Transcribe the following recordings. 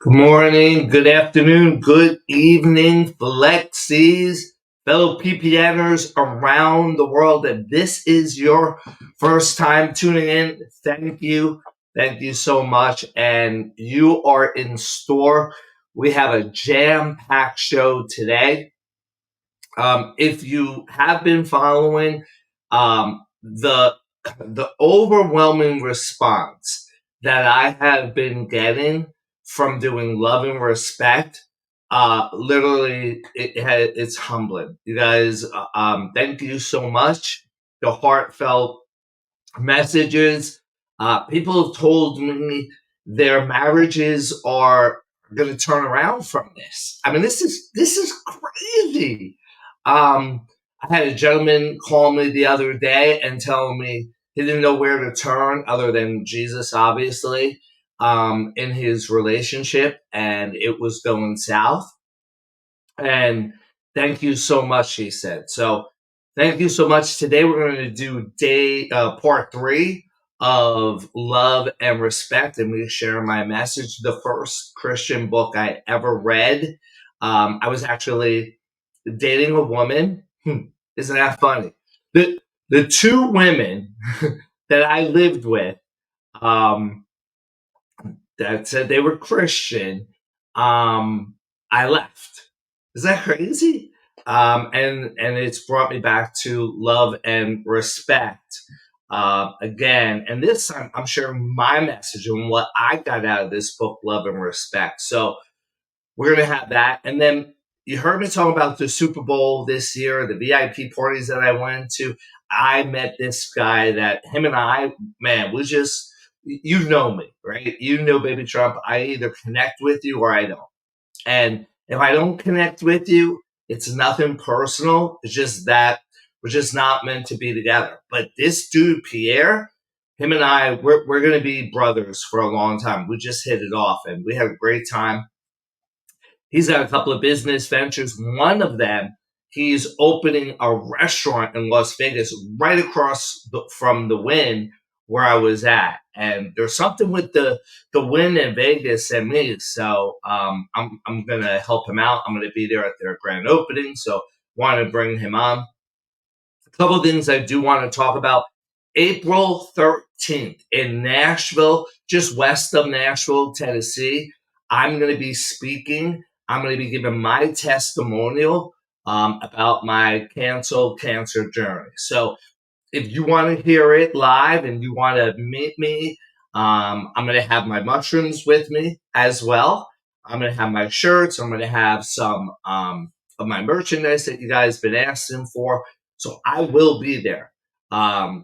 Good morning, good afternoon, good evening, Flexies, fellow PPNers around the world. If this is your first time tuning in, thank you. Thank you so much. And you are in store. We have a jam-packed show today. If you have been following the overwhelming response that I have been getting from doing love and respect, literally it's humbling. You guys, thank you so much. The heartfelt messages. People have told me their marriages are going to turn around from this. I mean, this is crazy. I had a gentleman call me the other day and tell me he didn't know where to turn other than Jesus, obviously, in his relationship, and it was going south. And thank you so much, he said. So thank you so much. Today we're going to do part 3 of Love and Respect, and we share my message. The first Christian book I ever read. I was actually dating a woman. Isn't that funny? The two women that I lived with that said they were Christian, I left. Is that crazy? And it's brought me back to love and respect again. And this time I'm sharing my message and what I got out of this book, Love and Respect. So we're going to have that. And then you heard me talk about the Super Bowl this year, the VIP parties that I went to. I met this guy that him and I, man, we just, you know me, right? You know, Baby Trump, I either connect with you or I don't. And if I don't connect with you, it's nothing personal. It's just that we're just not meant to be together. But this dude, Pierre, him and I, we're going to be brothers for a long time. We just hit it off and we had a great time. He's got a couple of business ventures. One of them, he's opening a restaurant in Las Vegas right across from the Wynn where I was at. And there's something with the Wynn in Vegas and me. So I'm going to help him out. I'm going to be there at their grand opening. So want to bring him on. A couple of things I do want to talk about. April 13th in Nashville, just west of Nashville, Tennessee. I'm going to be speaking. I'm going to be giving my testimonial about my cancer journey. So if you want to hear it live and you want to meet me, I'm going to have my mushrooms with me as well. I'm going to have my shirts. I'm going to have some of my merchandise that you guys have been asking for. So I will be there.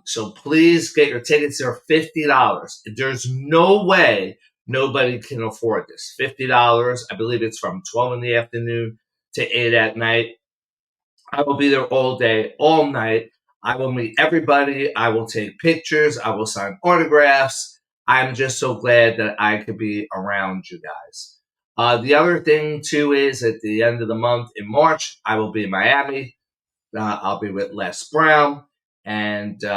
So please get your tickets. They're $50. There's no way nobody can afford this. $50. I believe it's from 12 in the afternoon to 8 at night. I will be there all day, all night. I will meet everybody. I will take pictures. I will sign autographs. I'm just so glad that I could be around you guys. The other thing, too, is at the end of the month in March, I will be in Miami. I'll be with Les Brown. And then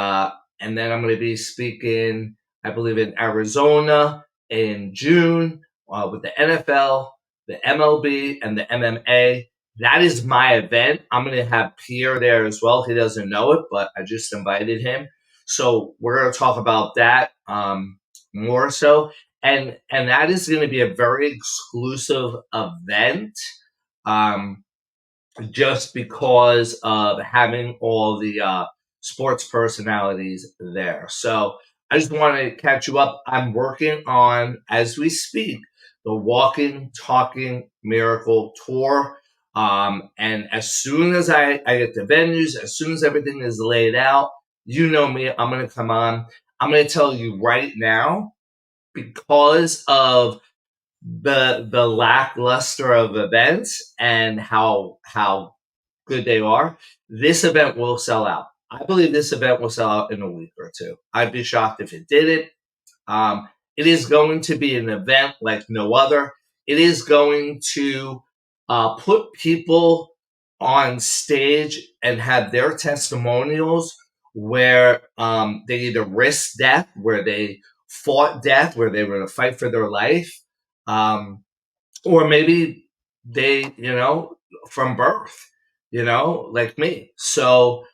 I'm going to be speaking, I believe, in Arizona in June with the NFL, the MLB, and the MMA. That is my event. I'm going to have Pierre there as well. He doesn't know it, but I just invited him. So we're going to talk about that more so. And that is going to be a very exclusive event just because of having all the sports personalities there. So I just want to catch you up. I'm working on, as we speak, the Walking, Talking Miracle Tour. And as soon as I get the venues, as soon as everything is laid out, you know me, I'm going to come on. I'm going to tell you right now, because of the lackluster of events and how good they are, this event will sell out. I believe this event will sell out in a week or two. I'd be shocked if it didn't. It is going to be an event like no other. It is going to put people on stage and have their testimonials where they either risked death, where they fought death, where they were going to fight for their life. or maybe they, from birth, like me. So,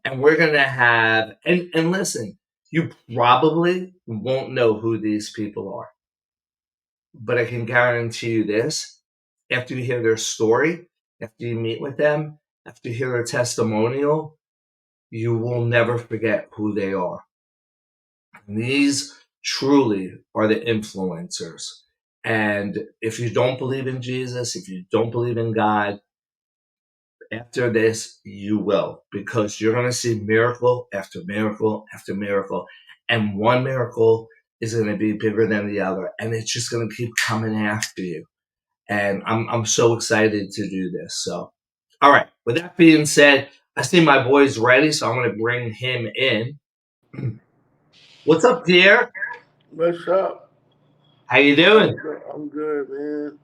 and we're gonna have, and listen, you probably won't know who these people are, but I can guarantee you this: after you hear their story, after you meet with them, after you hear their testimonial, you will never forget who they are. And these truly are the influencers. And if you don't believe in Jesus, if you don't believe in God, after this, you will, because you're going to see miracle after miracle after miracle. And one miracle is going to be bigger than the other. And it's just going to keep coming after you. And I'm so excited to do this. So, all right. With that being said, I see my boy's ready, so I'm going to bring him in. What's up, Pierre? What's up? How you doing? I'm good, man.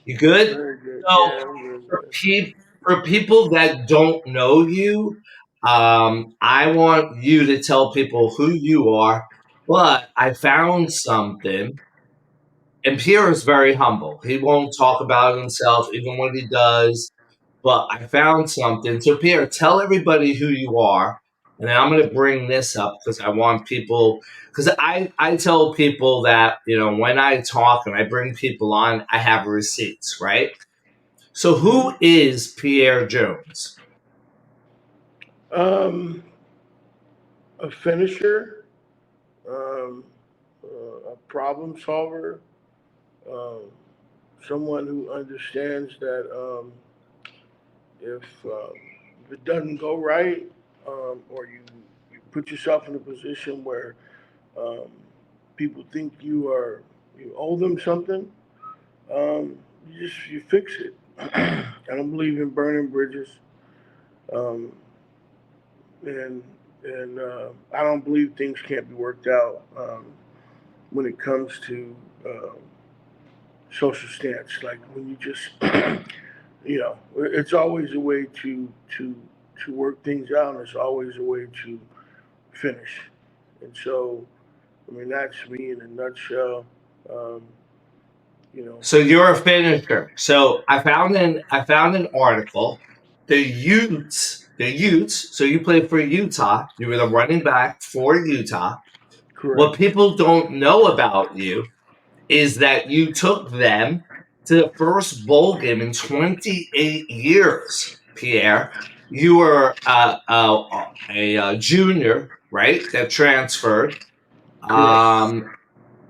You good? Very good. So Yeah, I'm very for, good. for people that don't know you, I want you to tell people who you are. But I found something, and Pierre is very humble. He won't talk about himself, even when he does. But I found something. So Pierre, tell everybody who you are, and then I'm going to bring this up because I want people. Because I tell people that when I talk and I bring people on, I have receipts, right? So who hmm is Pierre Jones? Um, a finisher, um, a problem solver, um, someone who understands that if, if it doesn't go right, or you put yourself in a position where um, people think you owe them something, you fix it. I don't believe in burning bridges. Um, and I don't believe things can't be worked out when it comes to social stance. Like when you just, it's always a way to work things out. And it's always a way to finish. And so, I mean, that's me in a nutshell. Um, you know, So you're a finisher. So I found an article. The Utes. So you played for Utah. You were the running back for Utah. correct. What people don't know about you is that you took them to the first bowl game in 28 years, Pierre. You were a junior, right? That transferred. Correct.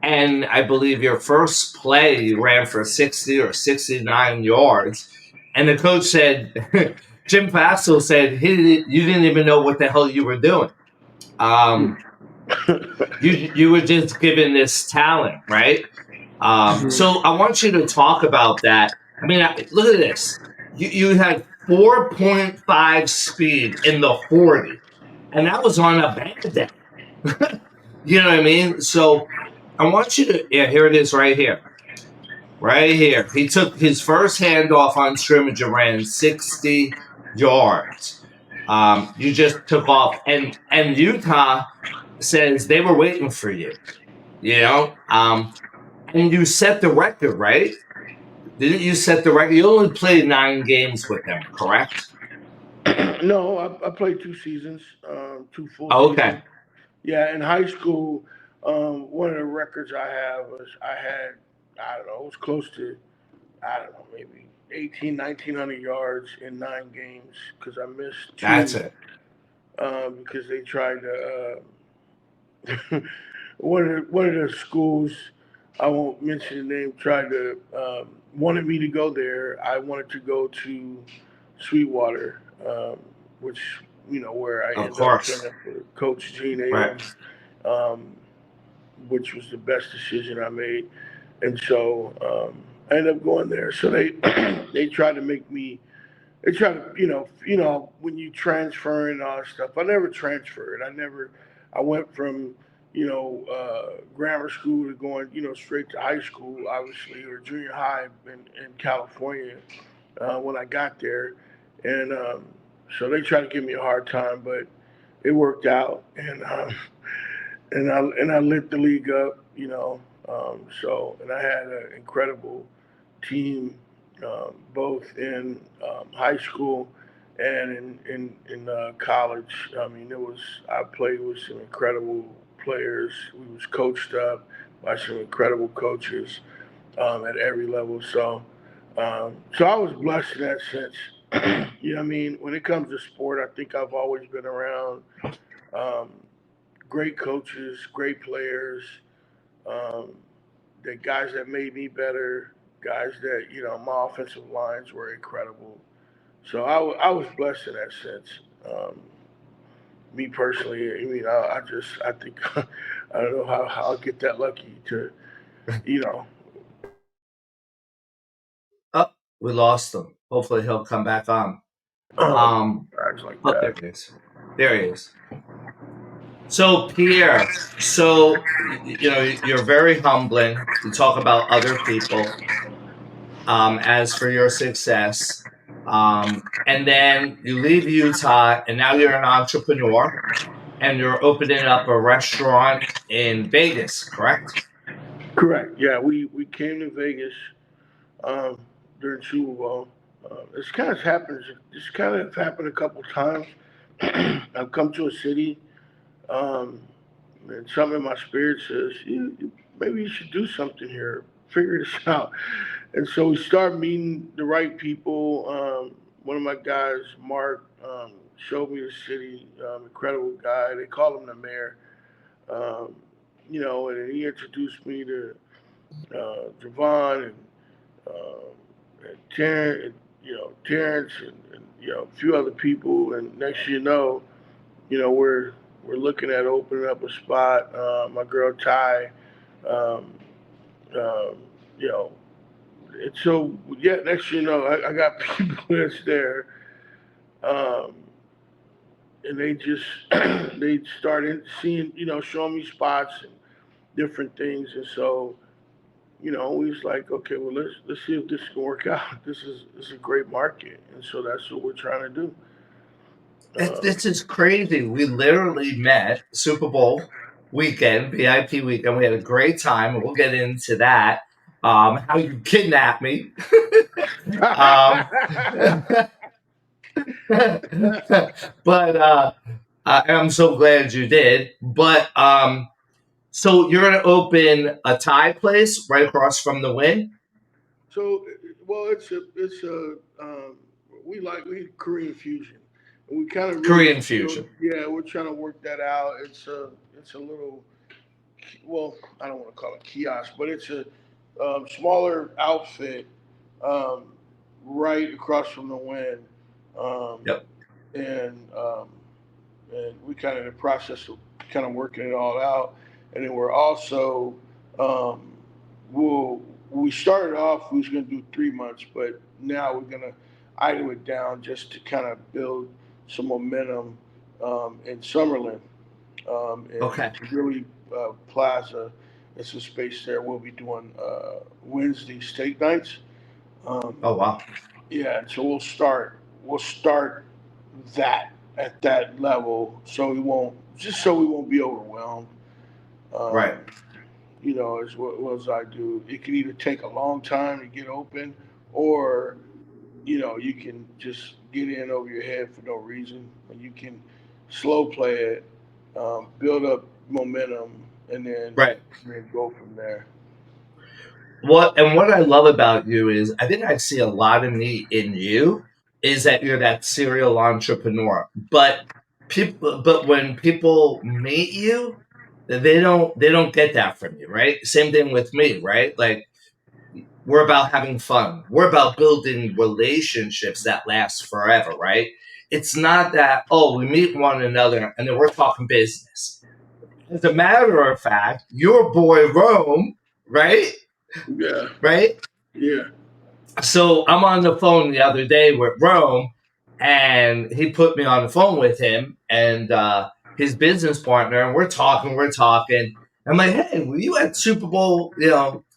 And I believe your first play you ran for 60 or 69 yards. And the coach said, Jim Fassel said, you didn't even know what the hell you were doing. Um, you were just given this talent, right? So I want you to talk about that. I mean, look at this. You had 4.5 speed in the 40, and that was on a bad day. You know what I mean? So I want you to, yeah, here it is right here. Right here. He took his first handoff on scrimmage and ran 60 yards. You just took off. And Utah says they were waiting for you, and you set the record, right? Didn't you set the record? You only played 9 games with them, correct? No, I played 2 seasons, 2 full seasons. Okay. Yeah, in high school, one of the records I have was I don't know, it was close to, I don't know, maybe 18, 1900 yards in 9 games because I missed That's two it. because they tried to, one of the schools, I won't mention the name, tried to, wanted me to go there. I wanted to go to Sweetwater, which, where I Of ended up course. playing for Coach Gene Right. Abrams, um, which was the best decision I made. And so I ended up going there. So they they tried to make me. They tried to, when you transfer and all that stuff. I never transferred. I never. I went from, grammar school to going, straight to high school, obviously, or junior high in California when I got there, and so they tried to give me a hard time, but it worked out, and I lit the league up, so and I had an incredible. team, both in high school and in college. I mean, I played with some incredible players. We was coached up by some incredible coaches at every level. So I was blessed in that sense. You know what I mean? When it comes to sport, I think I've always been around um, great coaches, great players, um, the guys that made me better, guys that, my offensive lines were incredible. So I was blessed in that sense. Um, Me personally, I mean, I think, I don't know how I'll get that lucky to, you know, Oh, we lost him. Hopefully he'll come back on. guys like Oh, there that. he is. There he is. So Pierre, you're very humbling. You talk about other people as for your success, and then you leave Utah, and now you're an entrepreneur, and you're opening up a restaurant in Vegas, correct? Correct. Yeah, we came to Vegas um, during Super Bowl. It's kind of happened. This kind of happened a couple times. I've come to a city, um, and something in my spirit says, maybe you should do something here. Figure this out. And so we start meeting the right people. One of my guys, Mark, showed me the city. Incredible guy. They call him the mayor. Um, and then he introduced me to Javon and Terrence, Terrence and a few other people. And next we're looking at opening up a spot. My girl Ty, um, um, you know, and so yeah, next I got people that's there, um, and they just they started seeing, showing me spots and different things, and so we was like, okay, well let's see if this can work out. This is a great market, and so that's what we're trying to do. This is crazy. We literally met Super Bowl weekend, VIP weekend. We had a great time. We'll get into that. How you kidnapped me. um, but I'm so glad you did. But so you're gonna open a Thai place right across from the Win, So, well, we Korean fusion, and we kind of really Korean feel, fusion. yeah, we're trying to work that out. It's a little, well, I don't want to call it kiosk, but it's a smaller outfit, um, right across from the Win, um, Yep. and we kind of in the process of kind of working it all out, and then we're also um, we'll we started off we was going to do 3 months, but now we're going to idle it down just to kind of build some momentum in Summerlin, Okay. and really Plaza. It's a space there. We'll be doing Wednesday steak nights. Um, Oh wow. yeah, so we'll start that at that level, so we won't be overwhelmed. Right. Um, as I do. It can either take a long time to get open, or you can just get in over your head for no reason, and you can slow play it, build up momentum, and then Right. go from there. What I love about you is I think I see a lot of me in you is that you're that serial entrepreneur. But when people meet you, they don't get that from you, right? Same thing with me, right? Like we're about having fun. We're about building relationships that last forever, right? It's not that, oh, we meet one another and then we're talking business. As a matter of fact, your boy Rome, right? Yeah, Right? yeah. So I'm on the phone the other day with Rome, and he put me on the phone with him and his business partner, and we're talking, we're talking. I'm like, hey, were you at Super Bowl,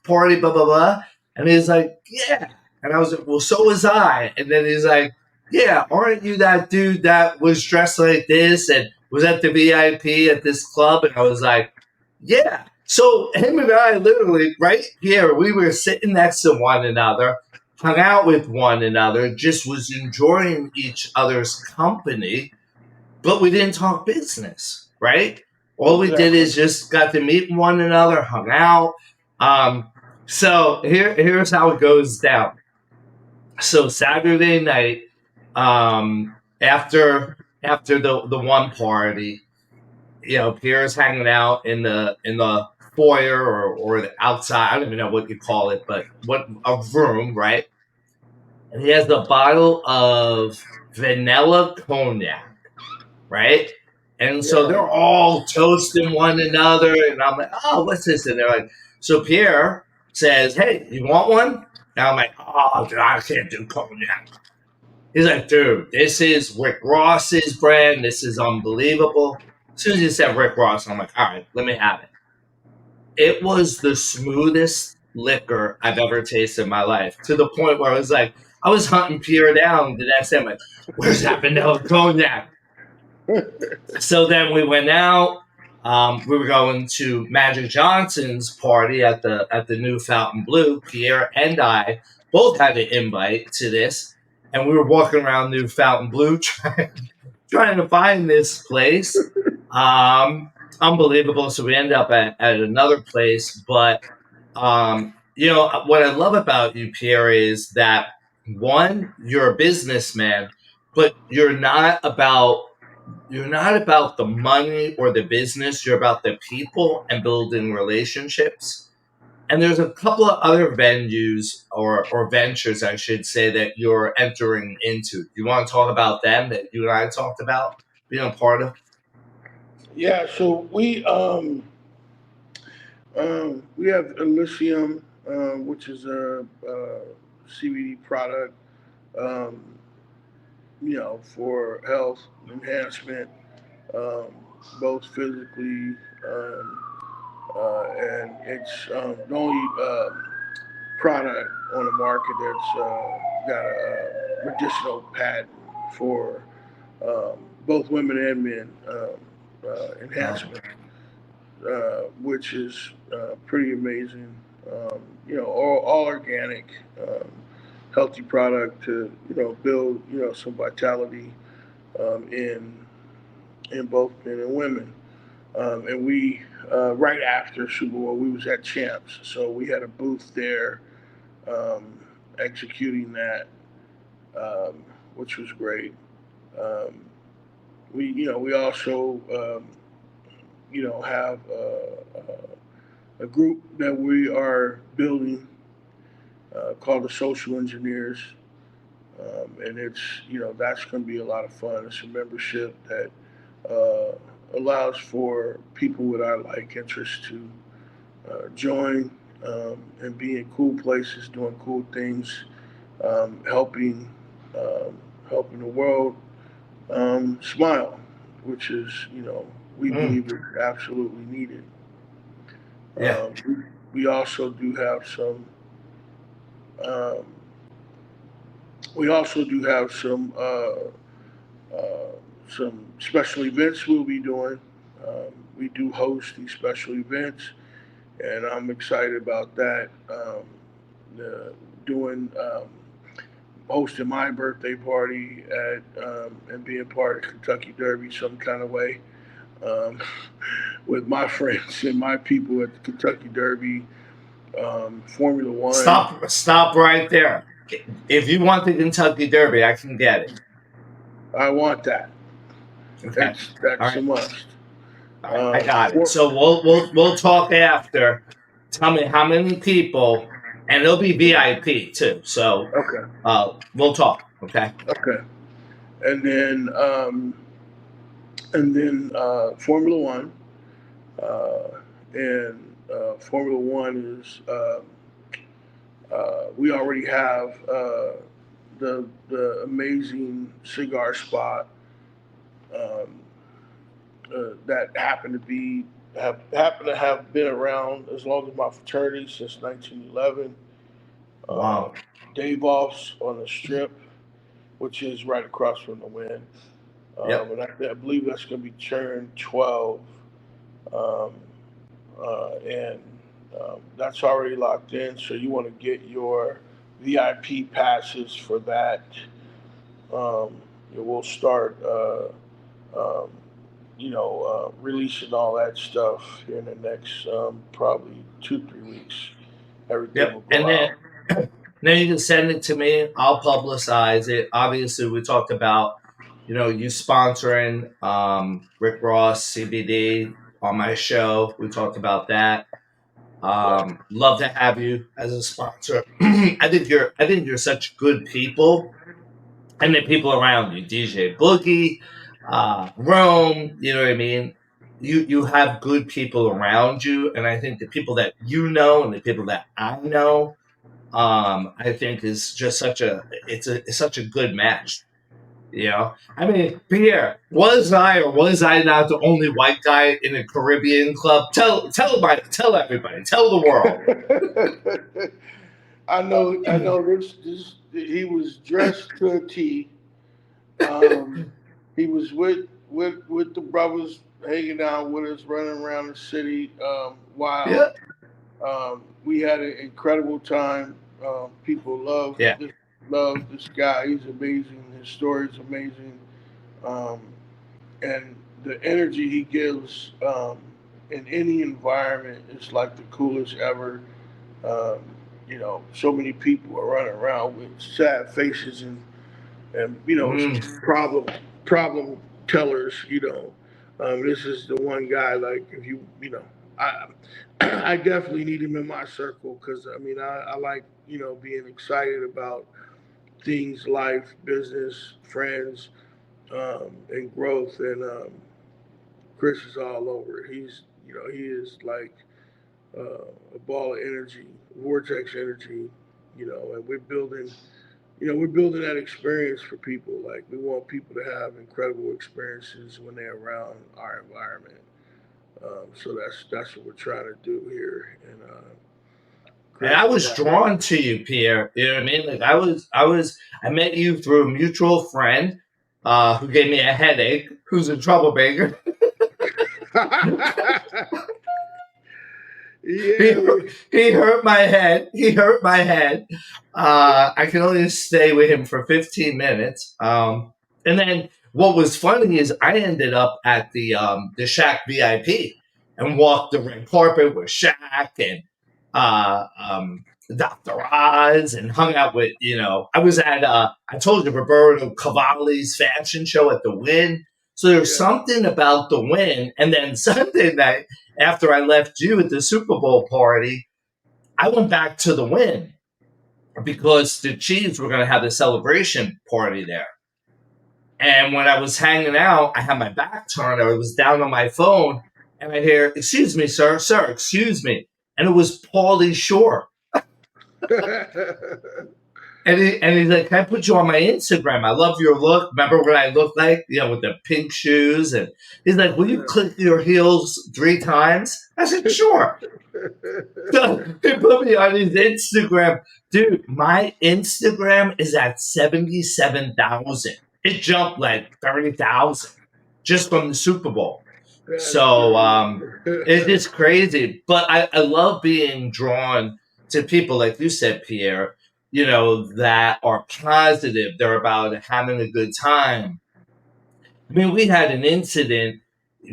party, blah blah blah? And he's like, yeah. And I was like, well, so was I. And then he's like, yeah, aren't you that dude that was dressed like this and was at the VIP at this club? And I was like, yeah. So him and I literally, right here, we were sitting next to one another, hung out with one another, just was enjoying each other's company, but we didn't talk business, right? All we did Exactly. is just got to meet one another, hung out. So here's how it goes down. So Saturday night, after the one party, Pierre's hanging out in the foyer or the outside. I don't even know what you call it, but what a room, right? And he has a bottle of vanilla cognac, right? And so Yeah. they're all toasting one another, and I'm like, oh, what's this? And they're like, so Pierre says, hey, you want one? And I'm like, oh, dude, I can't do cognac. He's like, dude, this is Rick Ross's brand. This is unbelievable. As soon as he said Rick Ross, I'm like, all right, let me have it. It was the smoothest liquor I've ever tasted in my life, to the point where I was like, I was hunting Pierre down the next day. I'm like, where's that vanilla cognac? So then we went out. We were going to Magic Johnson's party at the new Fountain Blue. Pierre and I both had an invite to this, and we were walking around New Fountain Blue trying to find this place. Unbelievable. So we ended up at another place, but what I love about you, Pierre, is that one, you're a businessman, but you're not about the money or the business. You're about the people and building relationships. And there's a couple of other venues or ventures, I should say, that you're entering into. Do you want to talk about them that you and I talked about being a part of? Yeah. So we have Elysium, which is a CBD product, um, for health enhancement, um, both physically, and it's the only product on the market that's got a medicinal patent for both women and men Wow. enhancement, which is pretty amazing. All organic, healthy product to build some vitality in both men and women. And we right after Super Bowl we was at Champs, so we had a booth there um, executing that, which was great. Um, we also have a group that we are building called the Social Engineers, and it's that's going to be a lot of fun. It's a membership that uh, allows for people with our like interests to join and be in cool places, doing cool things, helping um, helping the world smile, which is we Mm, believe is absolutely needed. yeah. We also do have um, uh, some special events we'll be doing. We do host these special events, and I'm excited about that. Doing hosting my birthday party at and being part of Kentucky Derby some kind of way, um, with my friends and my people at the Kentucky Derby, Formula One. Stop right there. If you want the Kentucky Derby, I can get it. I want that. Okay. All That's a right. must. All right. I got it. For, So we'll talk after. Tell me how many people, and it'll be VIP too. So okay, we'll talk. Okay. okay, and then Formula One, and Formula One is we already have the amazing cigar spot um, that happened to have been around as long as my fraternity since 1911. Uh, Wow. Dave Offs on the Strip, which is right across from the Win, Yep. and I believe that's going to be turned 12 um, and that's already locked in. So you want to get your VIP passes for that. We'll start, um, releasing all that stuff here in the next probably 2-3 weeks. Everything will Yep. go And out. then you can send it to me. I'll publicize it. Obviously, we talked about, you sponsoring Rick Ross CBD on my show. We talked about that. Yeah. Love to have you as a sponsor. I think you're such good people, and the people around you, DJ Boogie, Rome. You know what I mean. You have good people around you, and I think the people that you know and the people that I know, I think is just it's such a good match. I mean, Pierre, was I or was I not the only white guy in a Caribbean club? Tell everybody, tell the world. I know. He was dressed to a T. He was with the brothers hanging out with us, running around the city, wild. Yeah, We had an incredible time. People yeah. love this guy. He's amazing. His story's amazing, um, and the energy he gives in any environment is like the coolest ever. Um, so many people are running around with sad faces and Mm. problem tellers. This is the one guy. Like if I I definitely need him in my circle because I mean I like being excited about things, life, business, friends, and growth. And Chris is all over. He is like a ball of energy, vortex energy. And we're building that experience for people. Like we want people to have incredible experiences when they're around our environment. So that's what we're trying to do here. And And Chris I is was drawn to you, Pierre. You know what I mean? Like I met you through a mutual friend, who gave me a headache, who's a troublemaker. he yeah, he hurt my head. He hurt my head. I could only stay with him for 15 minutes. And then what was funny is I ended up at the Shack VIP and walked the red carpet with Shack and uh, um, Dr. Oz and hung out with, I was at, I told you, Roberto Cavalli's fashion show at the Win. So there's yeah. something about the Win. And then Sunday night, after I left you at the Super Bowl party, I went back to the Win because the Chiefs were going to have a celebration party there. And when I was hanging out, I had my back turned. I was down on my phone, and I hear, "Excuse me, sir, excuse me." And it was Paulie Shore. And he's like, "Can I put you on my Instagram? I love your look. Remember what I looked like, with the pink shoes?" And he's like, "Will you click your heels 3 times?" I said, "Sure." So he put me on his Instagram. Dude, my Instagram is at 77,000. It jumped like 30,000 just from the Super Bowl. That's So it's crazy. just crazy. But I love being drawn to people, like you said, Pierre, that are positive. They're about having a good time. I mean, we had an incident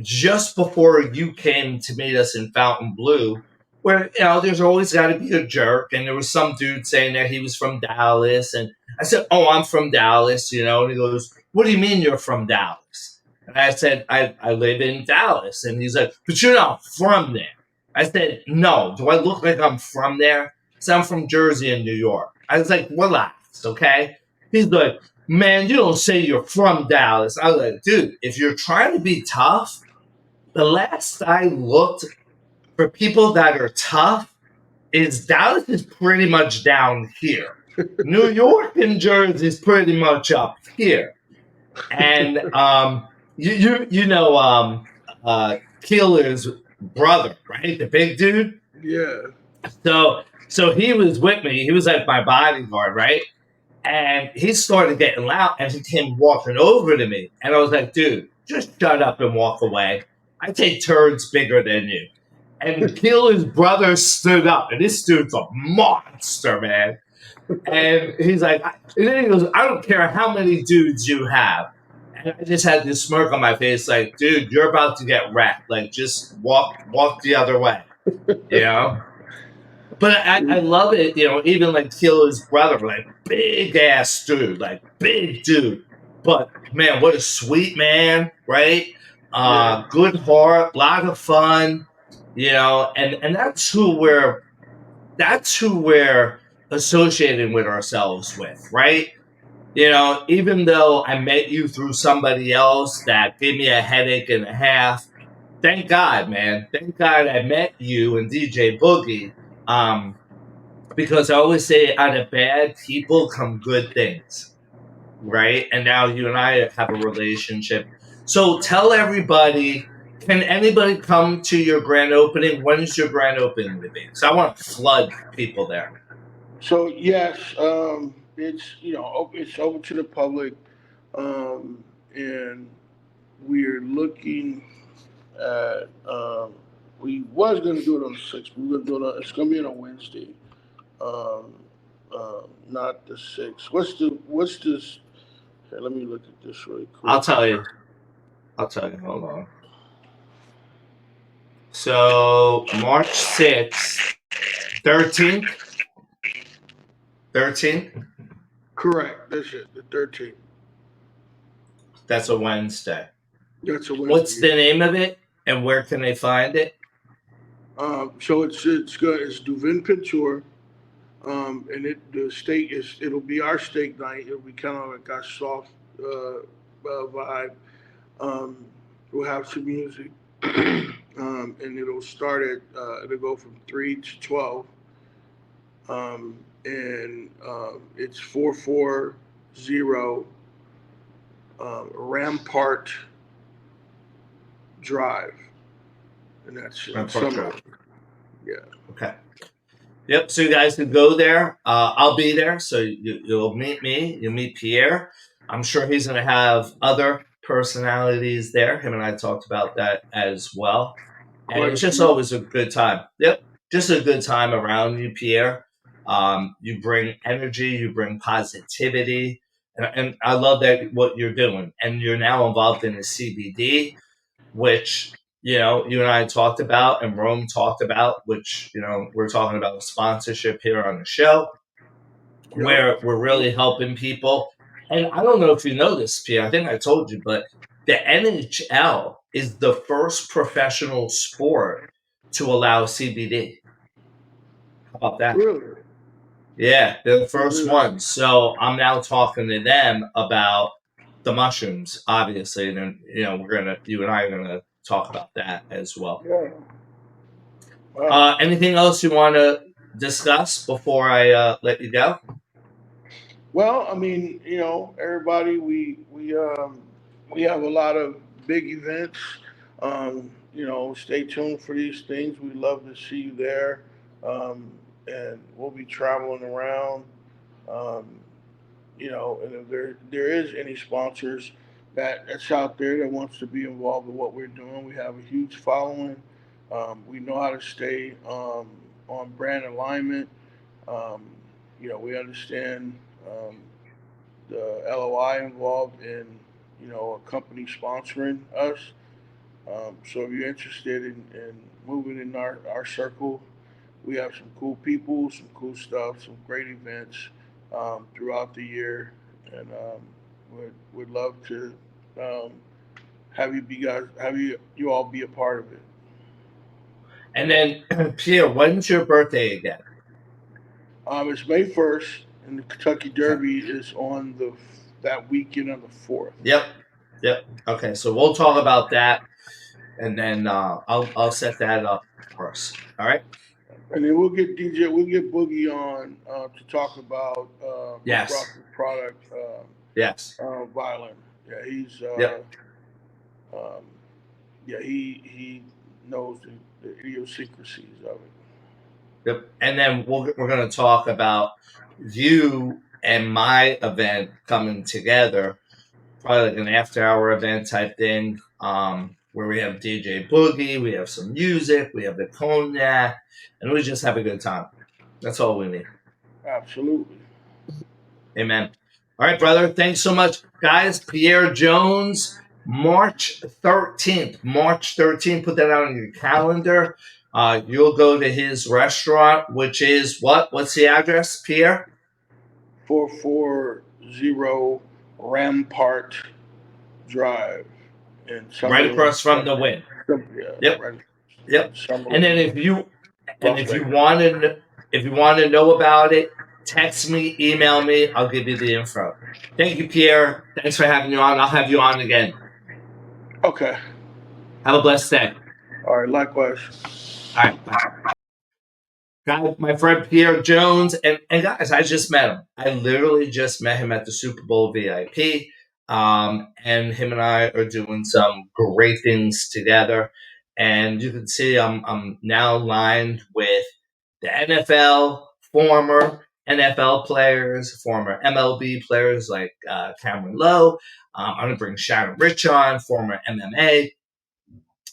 just before you came to meet us in Fountain Blue, where there's always got to be a jerk, and there was some dude saying that he was from Dallas, and I said, "Oh, I'm from Dallas," and he goes, "What do you mean you're from Dallas?" And I said, "I live in Dallas," and he's like, "But you're not from there." I said, "No, do I look like I'm from there?" I said, "I'm from Jersey and New York." I was like, "Relax, okay?" He's like, "Man, you don't say you're from Dallas." I was like, "Dude, if you're trying to be tough, the last I looked for people that are tough is Dallas is pretty much down here. New York and Jersey is pretty much up here." And Keeler's brother, right? The big dude. Yeah. So he was with me. He was like my bodyguard, right? And he started getting loud and he came walking over to me. And I was like, "Dude, just shut up and walk away. I take turds bigger than you." And Keelan's brother stood up, and this dude's a monster, man. And he's like, and then he goes, I don't care how many dudes you have. And I just had this smirk on my face, like, dude, you're about to get wrecked. Like, just walk the other way, you know? But I love it, even like Keelan's brother, like, big ass dude, like, big dude. But man, what a sweet man, right? Yeah. Good heart, lot of fun, and that's who we're associating with ourselves with, right? Even though I met you through somebody else that gave me a headache and a half, thank God, man. Thank God I met you and DJ Boogie. Because I always say out of bad people come good things, right? And now you and I have a relationship. So tell everybody, can anybody come to your grand opening? When is your grand opening going to be? Because I want to flood people there. So yes, it's open to the public, and we're looking at. We was going to do it on the 6th. We're going to do it. It's going to be on a Wednesday. Um, not the 6th. What's this? Here, let me look at this really I'll quick. tell you. Hold on. So March 6th, 13th, 13th. Correct. That's it. The 13th. That's a Wednesday. That's a What's Wednesday. the name of it, and where can they find it? So it's good. It's Duvin Pinture. And the steak it'll be our steak night. It'll be kind of like our soft vibe. Um, we'll have some music, and it'll go from 3 to 12. And it's 440 Rampart Drive, and that's in Rampart Drive. Summerlin. Yeah. Okay. Yep. So you guys can go there. I'll be there, so you'll meet me. You'll meet Pierre. I'm sure he's going to have other personalities there. Him and I talked about that as well, and Quite a it's just few. always a good time. Yep, just a good time around you, Pierre. You bring energy, you bring positivity, and I love that what you're doing. And you're now involved in the CBD, which you and I talked about, and Rome talked about, which we're talking about a sponsorship here on the show, Yep. where we're really helping people. And I don't know if you know this, Pierre. I think I told you, but the NHL is the first professional sport to allow CBD. How about that? Really. Yeah, they're the Well, first ones. So I'm now talking to them about the mushrooms, obviously, and then you and I are gonna talk about that as well. yeah. Wow. Anything else you want to discuss before I let you go? Well, I mean, everybody, we have a lot of big events. Stay tuned for these things. We'd love to see you there, and we'll be traveling around. Um, and if there is any sponsors that's out there that wants to be involved in what we're doing, we have a huge following. We know how to stay on brand alignment. Um, we understand the LOI involved in a company sponsoring us. So if you're interested in moving in our circle, we have some cool people, some cool stuff, some great events throughout the year, and would love to um, have you all be a part of it. And then, Pierre, when's your birthday again? It's May 1st, and the Kentucky Okay. Derby is on that weekend on the 4th. Yep. Yep. Okay. So we'll talk about that, and then I'll set that up for us. All right. And then we'll get Boogie on to talk about what brought Yes. the product Yes. violent. Yeah, he's Yep. um, yeah he knows the idiosyncrasies of it. Yep. And then we're going to talk about you and my event coming together, probably like an after hour event type thing, where we have DJ Boogie, we have some music, we have the cognac, and we just have a good time. That's all we need. Absolutely. Amen. All right, brother. Thanks so much. Guys, Pierre Jones, March 13th. March 13th. Put that out on your calendar. You'll go to his restaurant, which is what? What's the address, Pierre? 440 Rampart Drive in Right Summerlin. across from the Win. Yeah, Yep. right. Yep. Summerlin. And then if you Las want Vegas. to know about it, text me, email me. I'll give you the info. Thank you, Pierre. Thanks for having you on. I'll have you on again. Okay. Have a blessed day. All right. Likewise. All right. Bye. Got my friend Pierre Jones, and guys, I just met him. I literally just met him at the Super Bowl VIP, and him and I are doing some great things together. And you can see I'm now aligned with the NFL, former NFL players, former MLB players like Cameron Lowe. I'm going to bring Sharon Rich on, former MMA.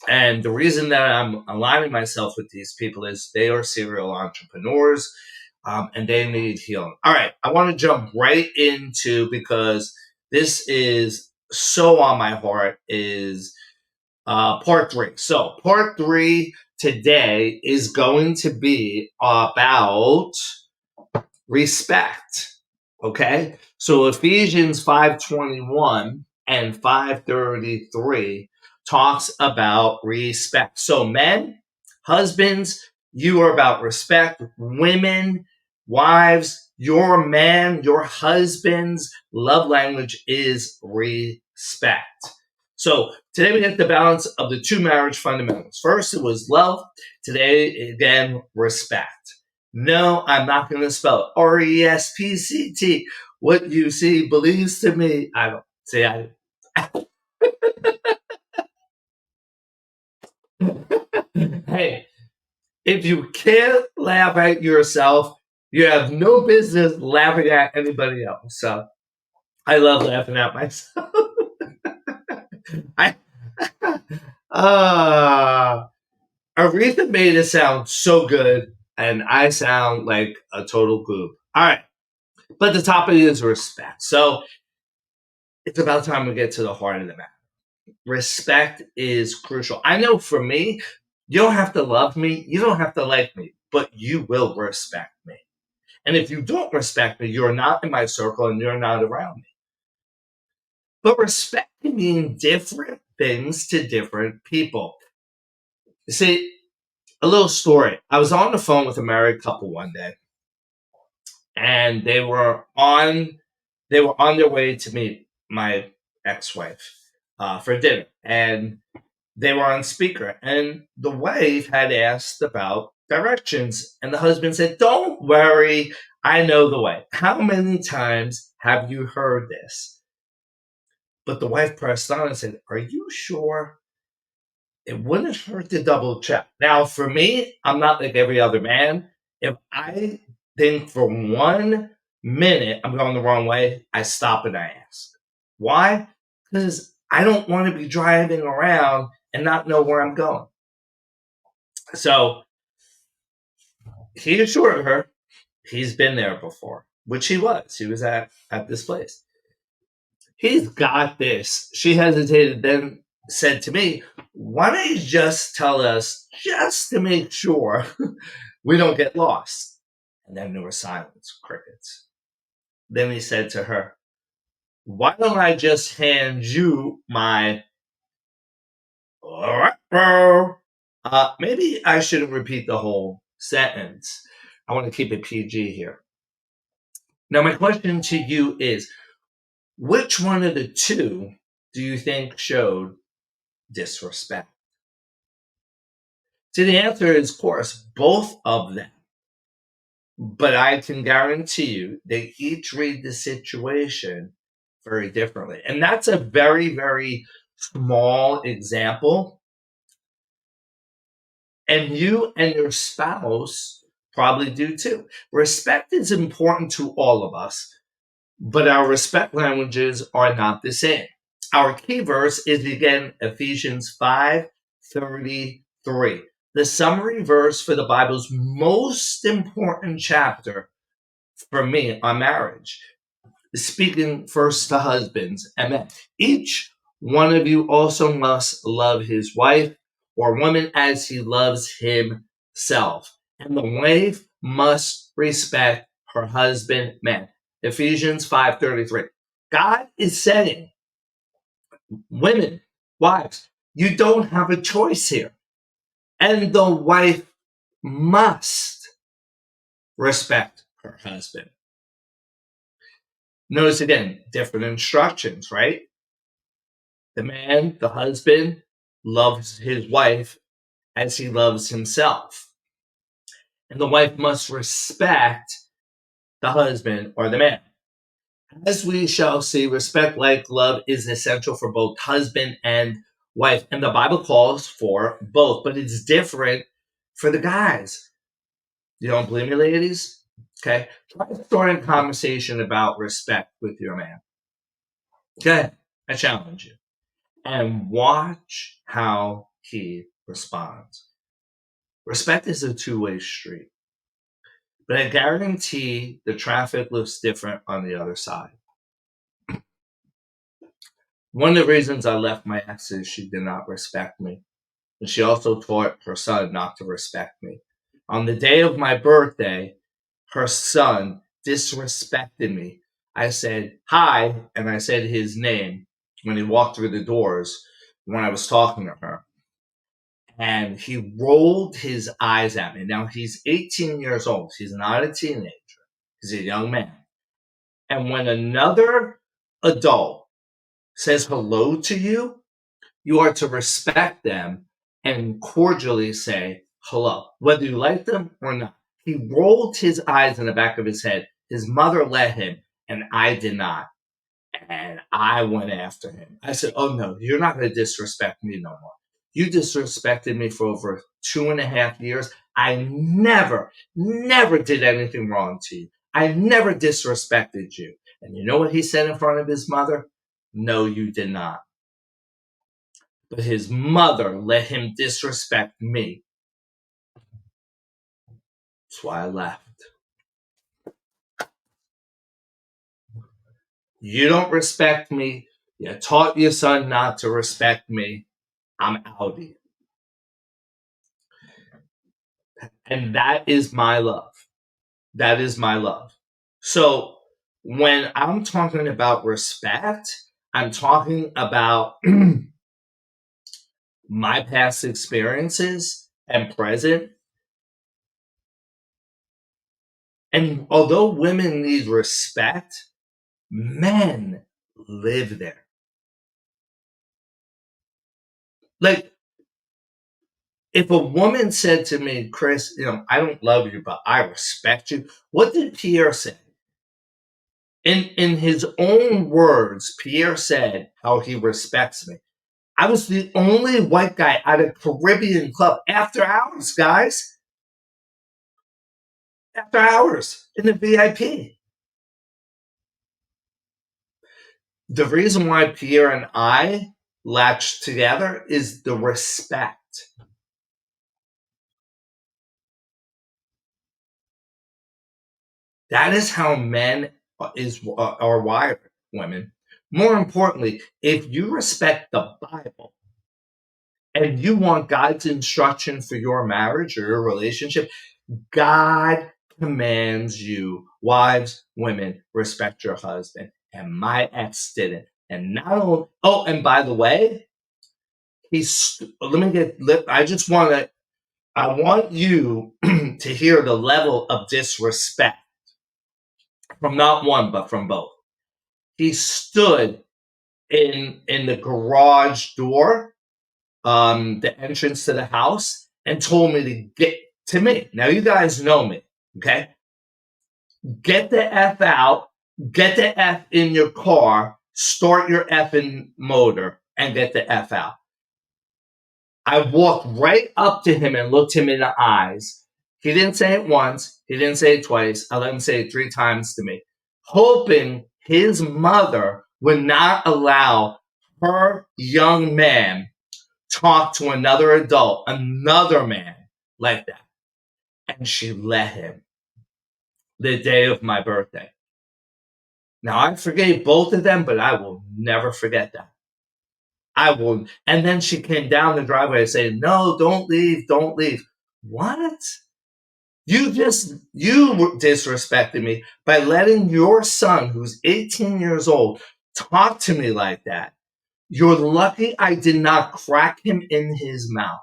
And the reason that I'm aligning myself with these people is they are serial entrepreneurs, and they need healing. All right, I want to jump right into, because this is so on my heart, is part 3. So part 3 today is going to be about respect. Okay, so Ephesians 5:21 and 5:33 talks about respect. So men, husbands, you are about respect. Women, wives, your man, your husband's love language is respect. So today we get the balance of the 2 marriage fundamentals. First, it was love. Today, again, respect. No, I'm not going to spell it. RESPCT. What you see believes to me. I don't see. Hey, if you can't laugh at yourself, you have no business laughing at anybody else. So I love laughing at myself. Aretha made it sound so good, and I sound like a total goob. All right. But the topic is respect. So it's about time we get to the heart of the matter. Respect is crucial. I know for me, you don't have to love me, you don't have to like me, but you will respect me. And if you don't respect me, you're not in my circle and you're not around me. But respect can mean different things to different people. You see, a little story. I was on the phone with a married couple one day, and they were on their way to meet my ex-wife for dinner, and they were on speaker, and the wife had asked about directions, and the husband said, "Don't worry, I know the way." How many times have you heard this? But the wife pressed on and said, "Are you sure?" It wouldn't hurt to double check. Now, for me, I'm not like every other man. If I think for 1 minute I'm going the wrong way, I stop and I ask. Why? Because I don't want to be driving around and not know where I'm going. So he assured her he's been there before, which he was. He was at this place. He's got this. She hesitated, then said to me, "Why don't you just tell us just to make sure we don't get lost?" And then there was silence, crickets. Then he said to her, "Why don't I just hand you my..." Maybe I shouldn't repeat the whole sentence. I want to keep it PG here. Now, my question to you is, which one of the two do you think showed disrespect? See, the answer is, of course, both of them. But I can guarantee you they each read the situation very differently. And that's a very, very small example. And you and your spouse probably do too. Respect is important to all of us, but our respect languages are not the same. Our key verse is again Ephesians 5:33, the summary verse for the Bible's most important chapter for me on marriage. Speaking first to husbands, amen. Each one of you also must love his wife or woman as he loves himself, and the wife must respect her husband, man. Ephesians 5:33. God is saying, women, wives, you don't have a choice here. And the wife must respect her husband. Notice again, different instructions, right? The man, the husband, loves his wife as he loves himself. And the wife must respect the husband or the man. As we shall see, respect, like love, is essential for both husband and wife. And the Bible calls for both, but it's different for the guys. You don't believe me, ladies? Okay. Try starting a conversation about respect with your man. Okay. I challenge you. And watch how he responds. Respect is a two-way street. But I guarantee the traffic looks different on the other side. One of the reasons I left my ex is she did not respect me. And she also taught her son not to respect me. On the day of my birthday, her son disrespected me. I said, hi, and I said his name when he walked through the doors when I was talking to her. And he rolled his eyes at me. Now, he's 18 years old. He's not a teenager. He's a young man. And when another adult says hello to you, you are to respect them and cordially say hello, whether you like them or not. He rolled his eyes in the back of his head. His mother let him, and I did not. And I went after him. I said, oh, no, you're not going to disrespect me no more. You disrespected me for over 2.5 years. I never did anything wrong to you. I never disrespected you. And you know what he said in front of his mother? No, you did not. But his mother let him disrespect me. That's why I left. You don't respect me. You taught your son not to respect me. I'm out of here. And that is my love. That is my love. So when I'm talking about respect, I'm talking about my past experiences and present. And although women need respect, men live there. Like, if a woman said to me, Chris, I don't love you, but I respect you. What did Pierre say? In his own words, Pierre said how he respects me. I was the only white guy at a Caribbean club after hours, guys. After hours in the VIP. The reason why Pierre and I latched together is the respect. That is how men are wired, women. More importantly, if you respect the Bible and you want God's instruction for your marriage or your relationship, God commands you, wives, women, respect your husband. And my ex didn't. And not only, and by the way, I want you to hear the level of disrespect from not one, but from both. He stood in the garage door, the entrance to the house, and told me to get to me. Now you guys know me, okay? Get the F out, get the F in your car, start your effing motor, and get the F out. I walked right up to him and looked him in the eyes. He didn't say it once. He didn't say it twice. I let him say it 3 times to me, hoping his mother would not allow her young man talk to another adult, another man like that. And she let him the day of my birthday. Now, I forgave both of them, but I will never forget that. I will. And then she came down the driveway saying, no, don't leave, don't leave. What? You disrespected me by letting your son, who's 18 years old, talk to me like that. You're lucky I did not crack him in his mouth.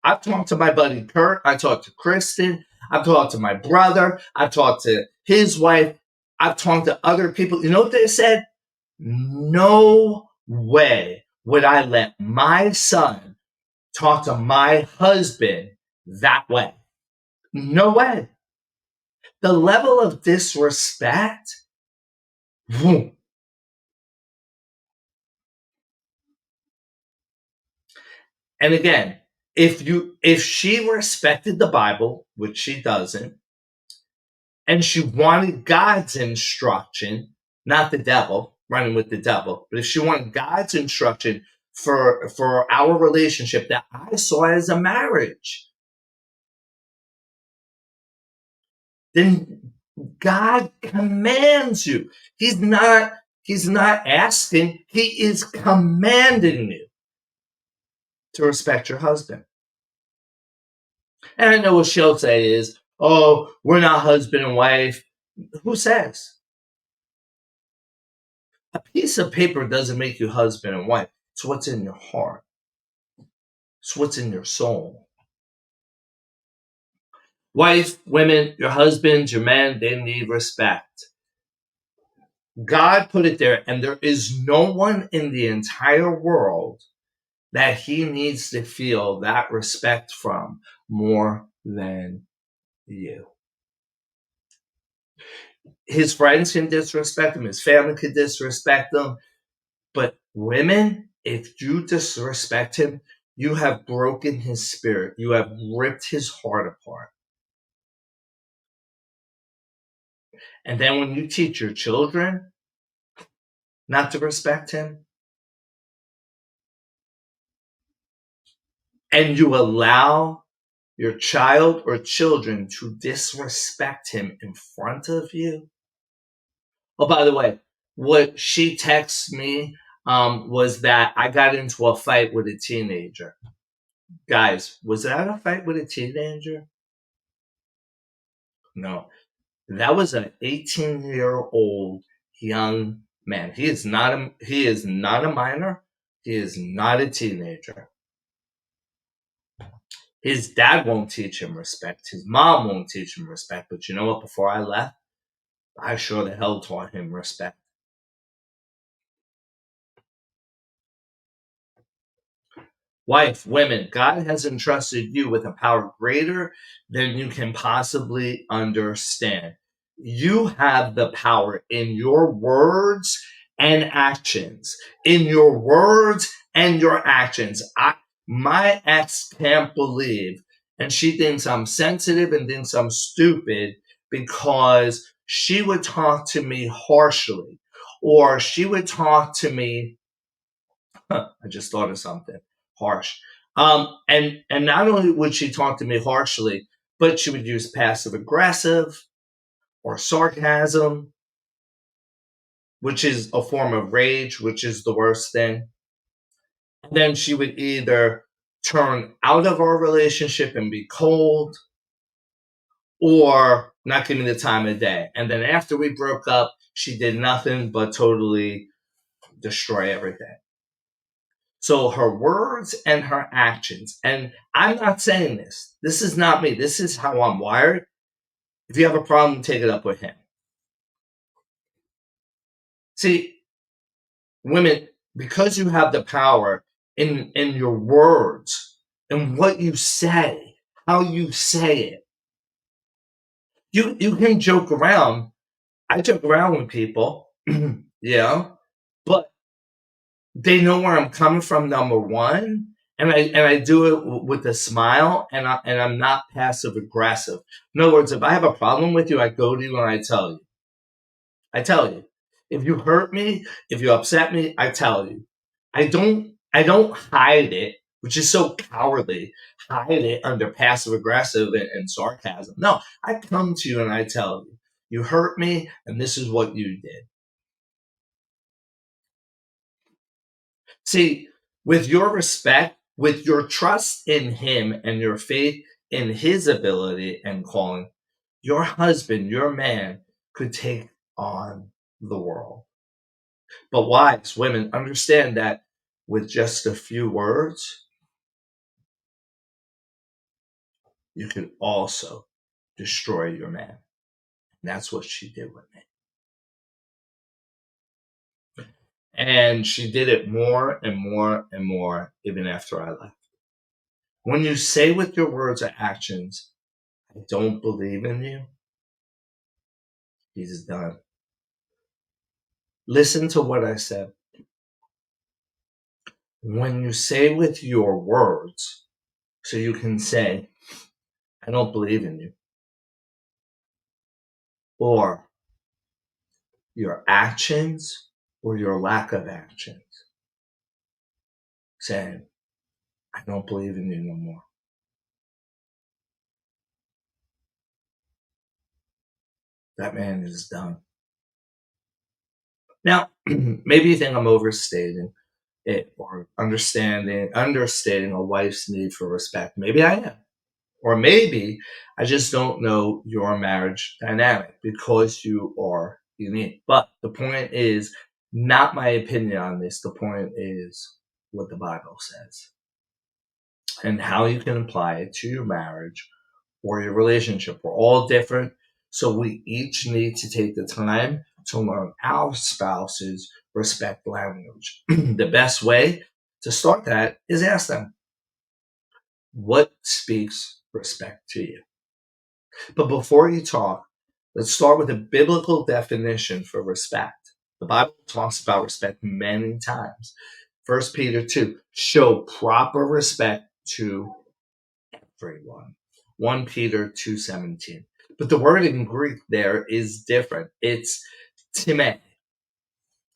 I've talked to my buddy Kurt. I talked to Kristen. I've talked to my brother. I've talked to his wife. I've talked to other people. You know what they said? No way would I let my son talk to my husband that way. No way. The level of disrespect. And again, if she respected the Bible, which she doesn't, and she wanted God's instruction, not the devil, running with the devil, but if she wanted God's instruction for our relationship that I saw as a marriage, then God commands you. He's not asking, he is commanding you to respect your husband. And I know what she'll say is, oh, we're not husband and wife. Who says? A piece of paper doesn't make you husband and wife. It's what's in your heart. It's what's in your soul. Wife, women, your husbands, your men, they need respect. God put it there, and there is no one in the entire world that he needs to feel that respect from more than you. His friends can disrespect him. His family can disrespect him. But women, if you disrespect him, you have broken his spirit. You have ripped his heart apart. And then when you teach your children not to respect him, and you allow your child or children to disrespect him in front of you. Oh, by the way, what she texted me was that I got into a fight with a teenager. Guys, was that a fight with a teenager? No. That was an 18-year-old young man. He is not a minor. He is not a teenager. His dad won't teach him respect. His mom won't teach him respect. But you know what? Before I left, I sure the hell taught him respect. Wife, women, God has entrusted you with a power greater than you can possibly understand. You have the power in your words and actions. In your words and your actions. My ex can't believe, and she thinks I'm sensitive and thinks I'm stupid because she would talk to me harshly, or she would talk to me. I just thought of something harsh. And not only would she talk to me harshly, but she would use passive aggressive or sarcasm, which is a form of rage, which is the worst thing. And then she would either turn out of our relationship and be cold, or not give me the time of day. And then after we broke up, she did nothing but totally destroy everything. So her words and her actions, and I'm not saying this. This is not me. This is how I'm wired. If you have a problem, take it up with him. See, women, because you have the power in your words and what you say, how you say it, you can joke around. I joke around with people, yeah, but they know where I'm coming from, number one, and I do it with a smile, and I'm not passive aggressive. In other words, if I have a problem with you, I go to you and I tell you. If you hurt me, if you upset me, I tell you. I don't hide it, which is so cowardly. Hide it under passive aggressive and sarcasm. No, I come to you and I tell you, you hurt me, and this is what you did. See, with your respect, with your trust in him and your faith in his ability and calling, your husband, your man, could take on the world. But wives, women, understand that with just a few words, you can also destroy your man. And that's what she did with me. And she did it more and more and more even after I left. When you say with your words or actions, I don't believe in you, he's done. Listen to what I said. When you say with your words, so you can say, I don't believe in you, or your actions or your lack of actions, saying, I don't believe in you no more. That man is done. Now, maybe you think I'm overstating it or understating a wife's need for respect. Maybe I am. Or maybe I just don't know your marriage dynamic because you are unique. But the point is not my opinion on this. The point is what the Bible says and how you can apply it to your marriage or your relationship. We're all different. So we each need to take the time to learn our spouse's respect language. The best way to start that is ask them, what speaks respect to you? But before you talk, let's start with a biblical definition for respect. The Bible talks about respect many times. 1 Peter 2, show proper respect to everyone. 1 Peter 2:17. But the word in Greek there is different. It's time.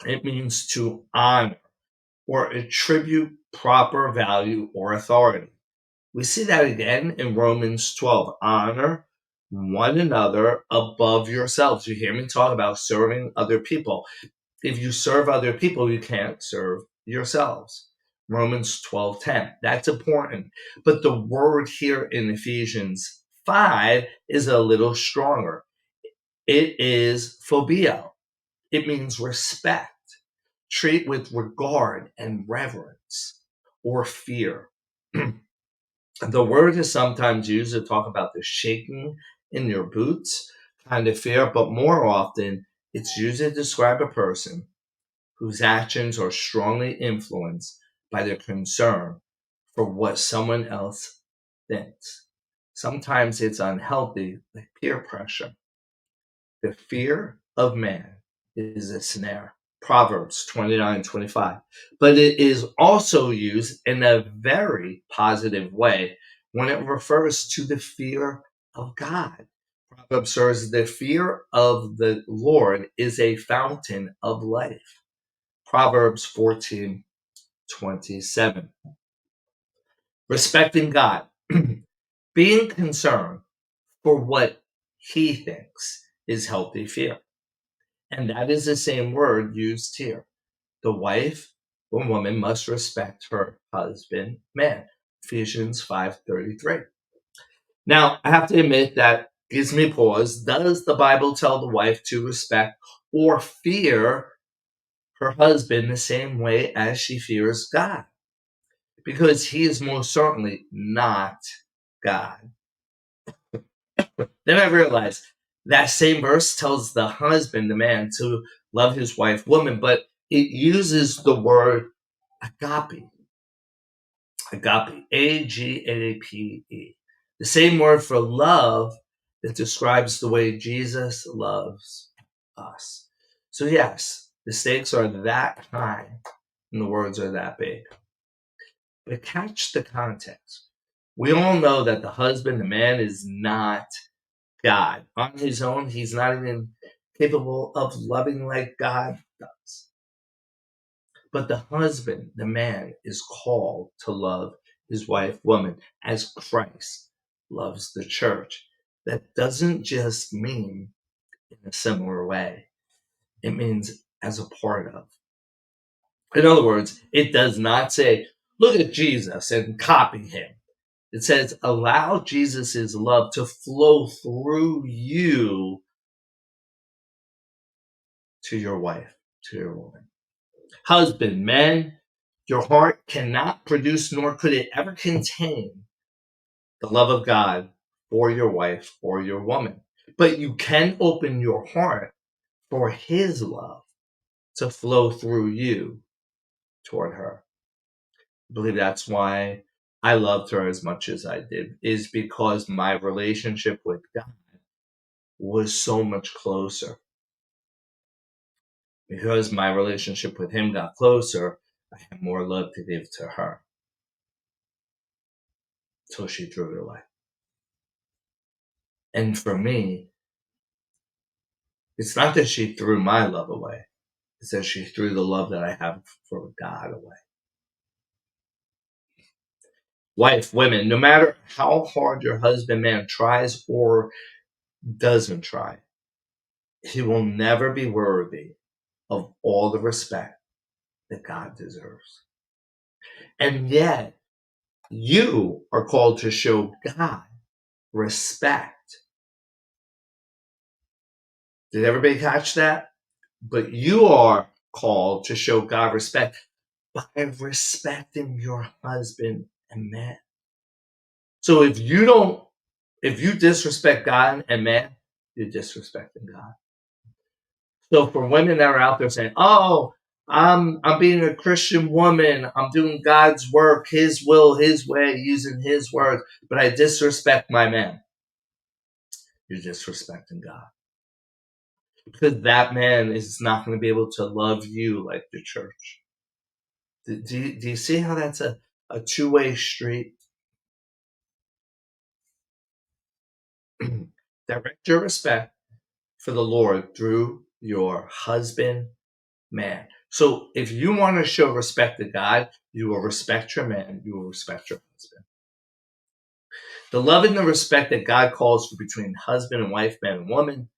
It means to honor or attribute proper value or authority. We see that again in Romans 12. Honor one another above yourselves. You hear me talk about serving other people. If you serve other people, you can't serve yourselves. Romans 12:10. That's important. But the word here in Ephesians 5 is a little stronger. It is phobia. It means respect. Treat with regard and reverence or fear. The word is sometimes used to talk about the shaking in your boots kind of fear, but more often it's used to describe a person whose actions are strongly influenced by their concern for what someone else thinks. Sometimes it's unhealthy, like peer pressure. The fear of man is a snare. Proverbs 29:25. But it is also used in a very positive way when it refers to the fear of God. Proverbs says the fear of the Lord is a fountain of life. Proverbs 14:27. Respecting God. Being concerned for what he thinks is healthy fear. And that is the same word used here. The wife or woman must respect her husband, man. Ephesians 5:33. Now, I have to admit that gives me pause. Does the Bible tell the wife to respect or fear her husband the same way as she fears God? Because he is most certainly not God. Then I realized that same verse tells the husband, the man, to love his wife, woman, but it uses the word agape. Agape. A-G-A-P-E. The same word for love that describes the way Jesus loves us. So yes, the stakes are that high and the words are that big. But catch the context. We all know that the husband, the man, is not God. On his own, he's not even capable of loving like God does. But the husband, the man, is called to love his wife, woman, as Christ loves the church. That doesn't just mean in a similar way. It means as a part of. In other words, it does not say, look at Jesus and copy him. It says, allow Jesus' love to flow through you to your wife, to your woman. Husband, men, your heart cannot produce, nor could it ever contain, the love of God for your wife or your woman. But you can open your heart for his love to flow through you toward her. I believe that's why I loved her as much as I did, is because my relationship with God was so much closer. Because my relationship with him got closer, I had more love to give to her. Till she threw it away. And for me, it's not that she threw my love away. It's that she threw the love that I have for God away. Wife, women, no matter how hard your husband, man, tries or doesn't try, he will never be worthy of all the respect that God deserves. And yet, you are called to show God respect. Did everybody catch that? But you are called to show God respect by respecting your husband and man. So if you disrespect God and man, you're disrespecting God. So for women that are out there saying, "Oh, I'm being a Christian woman, I'm doing God's work, his will, his way, using his words, but I disrespect my man," you're disrespecting God. Because that man is not going to be able to love you like the church. Do you see how that's a two-way street? Direct your respect for the Lord through your husband, man. So if you want to show respect to God, you will respect your man, you will respect your husband. The love and the respect that God calls for between husband and wife, man and woman,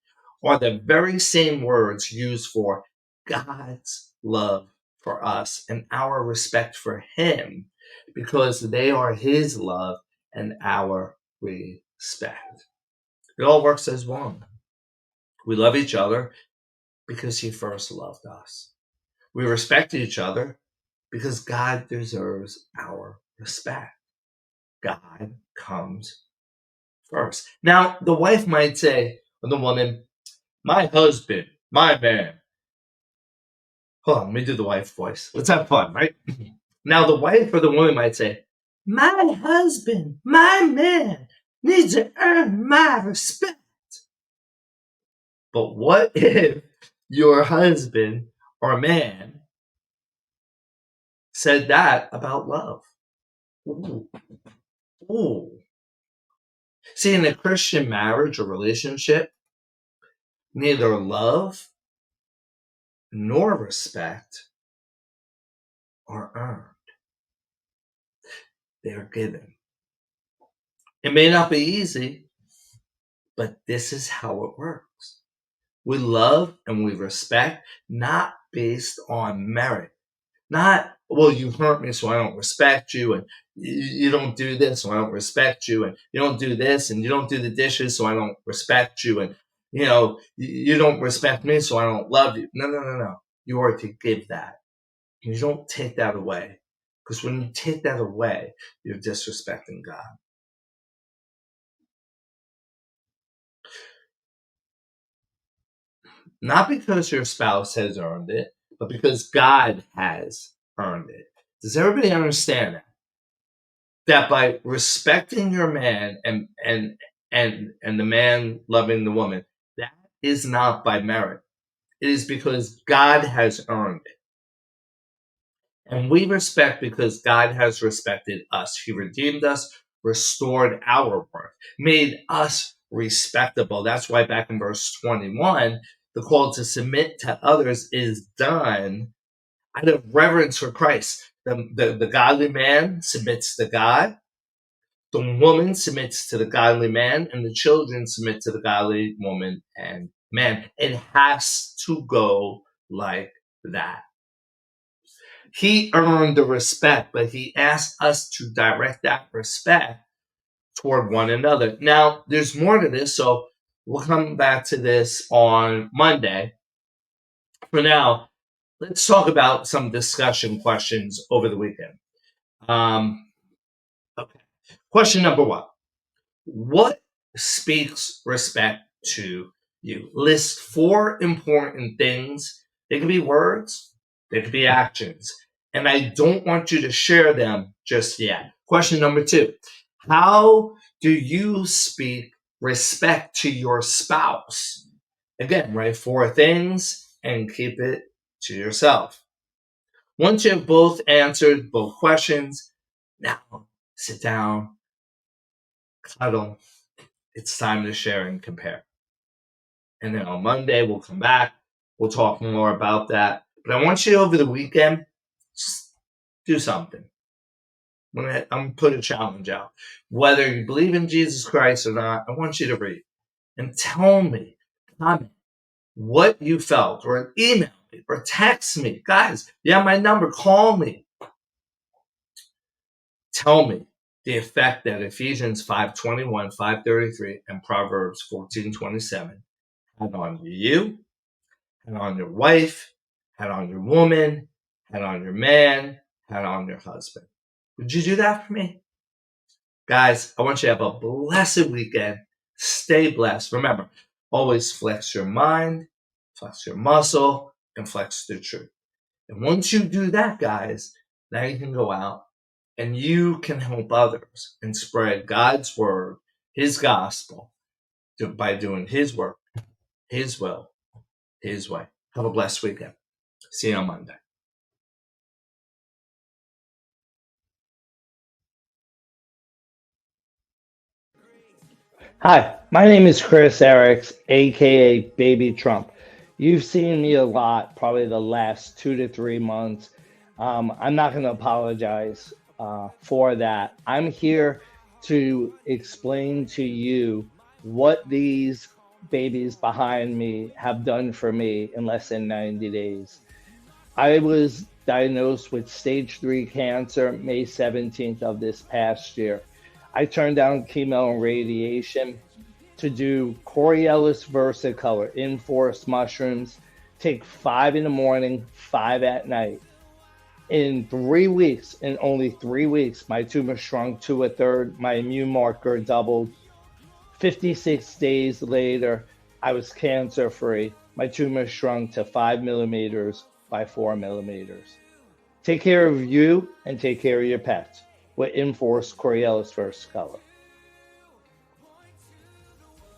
are the very same words used for God's love for us and our respect for him, because they are his love and our respect. It all works as one. We love each other because he first loved us. We respect each other because God deserves our respect. God comes first. Now, the wife might say, or the woman, my husband, my man. Hold on, let me do the wife voice. Let's have fun, right? Now, the wife or the woman might say, my husband, my man, needs to earn my respect. But what if your husband or man said that about love? Ooh. Ooh. See, in a Christian marriage or relationship, neither love nor respect are earned. They are given. It may not be easy, but this is how it works. We love and we respect not based on merit. Not, well, you hurt me, so I don't respect you, and you don't do this, so I don't respect you, and you don't do this, and you don't do the dishes, so I don't respect you, and you don't respect me, so I don't love you. No. You are to give that. You don't take that away, because when you take that away, you're disrespecting God. Not because your spouse has earned it, but because God has earned it. Does everybody understand that? That by respecting your man and the man loving the woman, that is not by merit. It is because God has earned it. And we respect because God has respected us. He redeemed us, restored our worth, made us respectable. That's why back in verse 21, the call to submit to others is done out of reverence for Christ. The godly man submits to God, the woman submits to the godly man, and the children submit to the godly woman and man. It has to go like that. He earned the respect, but he asked us to direct that respect toward one another. Now, there's more to this, so we'll come back to this on Monday. For now, let's talk about some discussion questions over the weekend. Okay. Question number 1. What speaks respect to you? List 4 important things. They could be words, they could be actions. And I don't want you to share them just yet. Question number 2. How do you speak respect to your spouse? Again, write 4 things and keep it to yourself. Once you have both answered both questions, now sit down, cuddle. It's time to share and compare. And then on Monday, we'll come back. We'll talk more about that. But I want you over the weekend, just do something. I'm going to put a challenge out. Whether you believe in Jesus Christ or not, I want you to read and tell me, comment what you felt, or email me or text me. Guys, you have my number. Call me. Tell me the effect that Ephesians 5:21, 5:33, and Proverbs 14:27 had on you, had on your wife, had on your woman, had on your man, had on your husband. Would you do that for me? Guys, I want you to have a blessed weekend. Stay blessed. Remember, always flex your mind, flex your muscle, and flex the truth. And once you do that, guys, now you can go out and you can help others and spread God's word, his gospel, by doing his work, his will, his way. Have a blessed weekend. See you on Monday. Hi, my name is Eryx, aka Baby Trump. You've seen me a lot, probably the last 2 to 3 months. I'm not going to apologize for that. I'm here to explain to you what these babies behind me have done for me in less than 90 days. I was diagnosed with stage 3 cancer May 17th of this past year. I turned down chemo and radiation to do Coriolis versicolor, in-forest mushrooms, take 5 in the morning, 5 at night. In 3 weeks, in only 3 weeks, my tumor shrunk to 1/3, my immune marker doubled. 56 days later, I was cancer-free. My tumor shrunk to 5 millimeters by 4 millimeters. Take care of you and take care of your pets with in-force Coriolis versicolor.